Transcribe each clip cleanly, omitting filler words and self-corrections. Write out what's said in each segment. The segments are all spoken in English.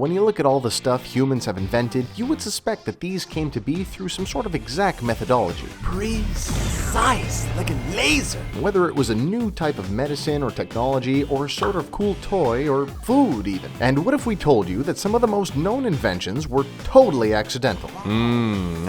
When you look at all the stuff humans have invented, you would suspect that these came to be through some sort of exact methodology. Precise, like a laser. Whether it was a new type of medicine or technology, or a sort of cool toy, or food even. And what if we told you that some of the most known inventions were totally accidental?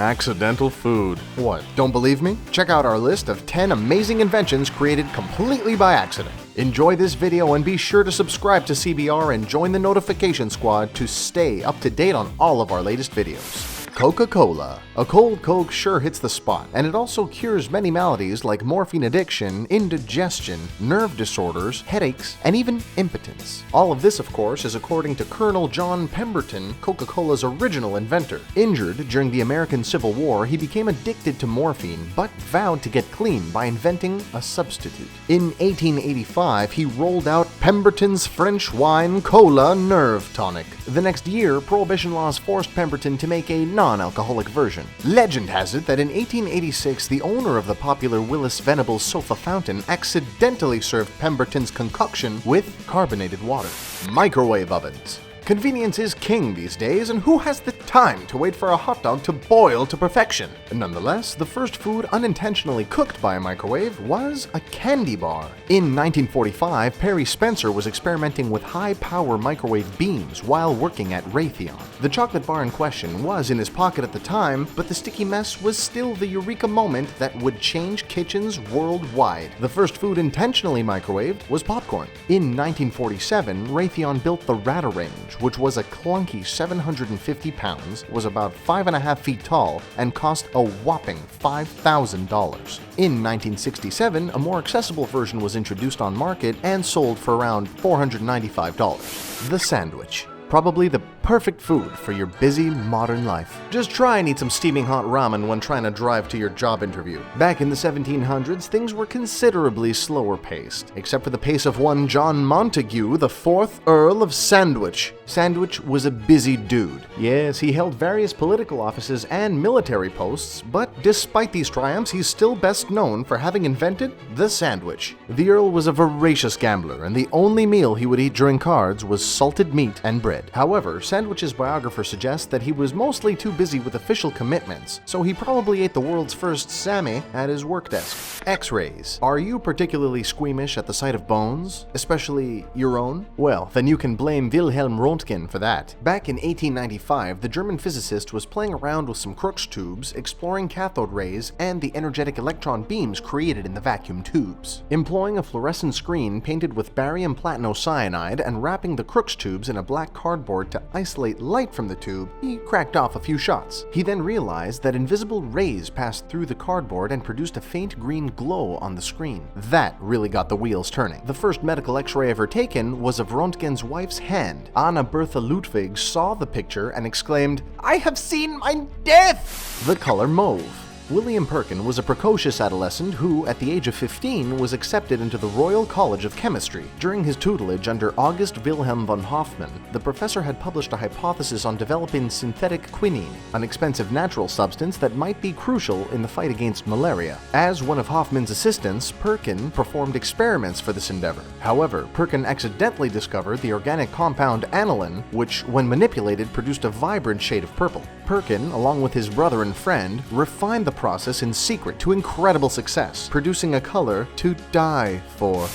Accidental food. What, don't believe me? Check out our list of 10 amazing inventions created completely by accident. Enjoy this video and be sure to subscribe to CBR and join the notification squad to stay up to date on all of our latest videos. Coca-Cola. A cold Coke sure hits the spot, and it also cures many maladies like morphine addiction, indigestion, nerve disorders, headaches, and even impotence. All of this, of course, is according to Colonel John Pemberton, Coca-Cola's original inventor. Injured during the American Civil War, he became addicted to morphine, but vowed to get clean by inventing a substitute. In 1885, he rolled out Pemberton's French wine Cola Nerve Tonic. The next year, Prohibition laws forced Pemberton to make a non-alcoholic version. Legend has it that in 1886, the owner of the popular Willis Venables sofa fountain accidentally served Pemberton's concoction with carbonated water. Microwave ovens. Convenience is king these days, and who has the time to wait for a hot dog to boil to perfection? Nonetheless, the first food unintentionally cooked by a microwave was a candy bar. In 1945, Perry Spencer was experimenting with high-power microwave beams while working at Raytheon. The chocolate bar in question was in his pocket at the time, but the sticky mess was still the eureka moment that would change kitchens worldwide. The first food intentionally microwaved was popcorn. In 1947, Raytheon built the Ratarange, which was a clunky 750 pounds, was about 5.5 feet tall, and cost a whopping $5,000. In 1967, a more accessible version was introduced on market and sold for around $495. The sandwich. Probably the perfect food for your busy modern life. Just try and eat some steaming hot ramen when trying to drive to your job interview. Back in the 1700s, things were considerably slower paced, except for the pace of one John Montague, the 4th Earl of Sandwich. Sandwich was a busy dude. Yes, he held various political offices and military posts, but despite these triumphs, he's still best known for having invented the sandwich. The Earl was a voracious gambler, and the only meal he would eat during cards was salted meat and bread. However, Sandwich's biographer suggests that he was mostly too busy with official commitments, so he probably ate the world's first Sammy at his work desk. X-rays. Are you particularly squeamish at the sight of bones? Especially your own? Well, then you can blame Wilhelm Röntgen for that. Back in 1895, the German physicist was playing around with some Crookes tubes, exploring cathode rays and the energetic electron beams created in the vacuum tubes. Employing a fluorescent screen painted with barium platinocyanide and wrapping the Crookes tubes in a black cardboard to isolate light from the tube, he cracked off a few shots. He then realized that invisible rays passed through the cardboard and produced a faint green glow on the screen. That really got the wheels turning. The first medical X-ray ever taken was of Röntgen's wife's hand. Anna Bertha Ludwig saw the picture and exclaimed, "I have seen my death!" The color mauve. William Perkin was a precocious adolescent who, at the age of 15, was accepted into the Royal College of Chemistry. During his tutelage under August Wilhelm von Hofmann, the professor had published a hypothesis on developing synthetic quinine, an expensive natural substance that might be crucial in the fight against malaria. As one of Hofmann's assistants, Perkin performed experiments for this endeavor. However, Perkin accidentally discovered the organic compound aniline, which, when manipulated, produced a vibrant shade of purple. Perkin, along with his brother and friend, refined the process in secret to incredible success, producing a color to die for.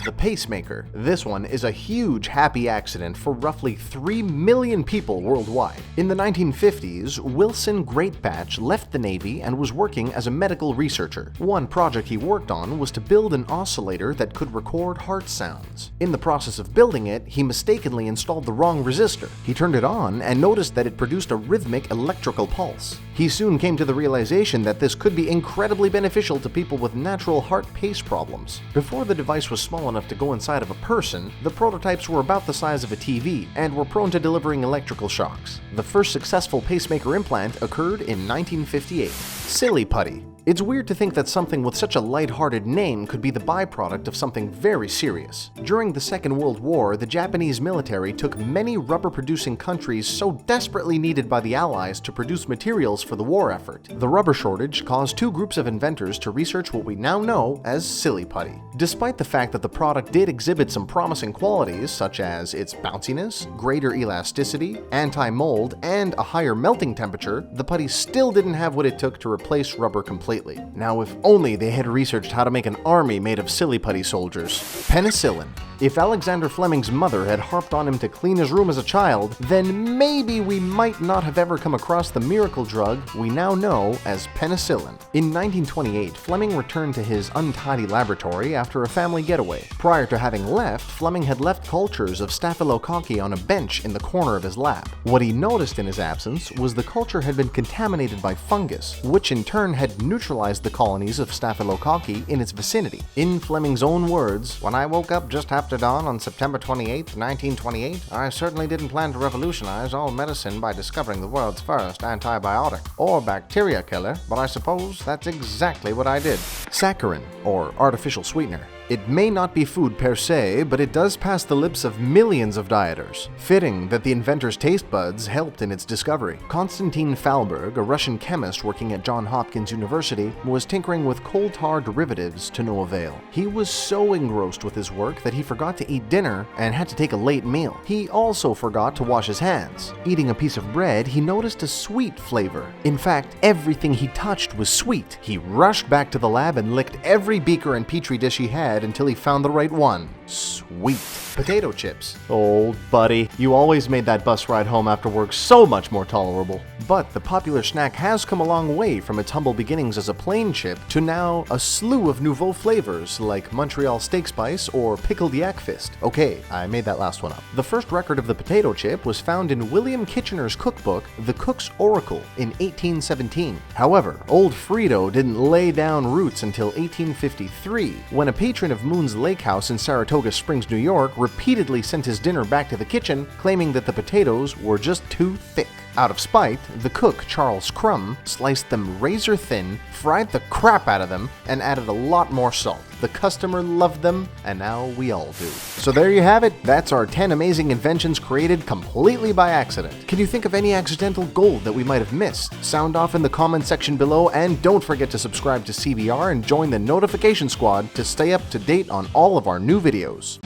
The pacemaker. This one is a huge happy accident for roughly 3 million people worldwide. In the 1950s, Wilson Greatbatch left the Navy and was working as a medical researcher. One project he worked on was to build an oscillator that could record heart sounds. In the process of building it, he mistakenly installed the wrong resistor. He turned it on and noticed that it produced a rhythmic electrical pulse. He soon came to the realization that this could be incredibly beneficial to people with natural heart pace problems. Before the device was small enough to go inside of a person, the prototypes were about the size of a TV and were prone to delivering electrical shocks. The first successful pacemaker implant occurred in 1958. Silly Putty. It's weird to think that something with such a lighthearted name could be the byproduct of something very serious. During the Second World War, the Japanese military took many rubber-producing countries so desperately needed by the Allies to produce materials for the war effort. The rubber shortage caused two groups of inventors to research what we now know as silly putty. Despite the fact that the product did exhibit some promising qualities, such as its bounciness, greater elasticity, anti-mold, and a higher melting temperature, the putty still didn't have what it took to replace rubber completely. Now, if only they had researched how to make an army made of silly putty soldiers. Penicillin. If Alexander Fleming's mother had harped on him to clean his room as a child, then maybe we might not have ever come across the miracle drug we now know as penicillin. In 1928, Fleming returned to his untidy laboratory after a family getaway. Prior to having left, Fleming had left cultures of staphylococci on a bench in the corner of his lab. What he noticed in his absence was the culture had been contaminated by fungus, which in turn had neutralized the colonies of staphylococci in its vicinity. In Fleming's own words, "When I woke up just after dawn on September 28, 1928, I certainly didn't plan to revolutionize all medicine by discovering the world's first antibiotic or bacteria killer, but I suppose that's exactly what I did." Saccharin, or artificial sweetener. It may not be food per se, but it does pass the lips of millions of dieters. Fitting that the inventor's taste buds helped in its discovery. Konstantin Falberg, a Russian chemist working at Johns Hopkins University, was tinkering with coal tar derivatives to no avail. He was so engrossed with his work that he forgot to eat dinner and had to take a late meal. He also forgot to wash his hands. Eating a piece of bread, he noticed a sweet flavor. In fact, everything he touched was sweet. He rushed back to the lab and licked every beaker and petri dish he had until he found the right one. Sweet. Potato chips. Old buddy, you always made that bus ride home after work so much more tolerable. But the popular snack has come a long way from its humble beginnings as a plain chip to now a slew of nouveau flavors like Montreal steak spice or pickled yak fist. Okay, I made that last one up. The first record of the potato chip was found in William Kitchener's cookbook, The Cook's Oracle, in 1817. However, old Frito didn't lay down roots until 1853, when a patron of Moon's Lake House in Saratoga Springs, New York, repeatedly sent his dinner back to the kitchen, claiming that the potatoes were just too thick. Out of spite, the cook, Charles Crumb, sliced them razor thin, fried the crap out of them, and added a lot more salt. The customer loved them, and now we all do. So there you have it. That's our 10 amazing inventions created completely by accident. Can you think of any accidental gold that we might have missed? Sound off in the comment section below, and don't forget to subscribe to CBR and join the notification squad to stay up to date on all of our new videos.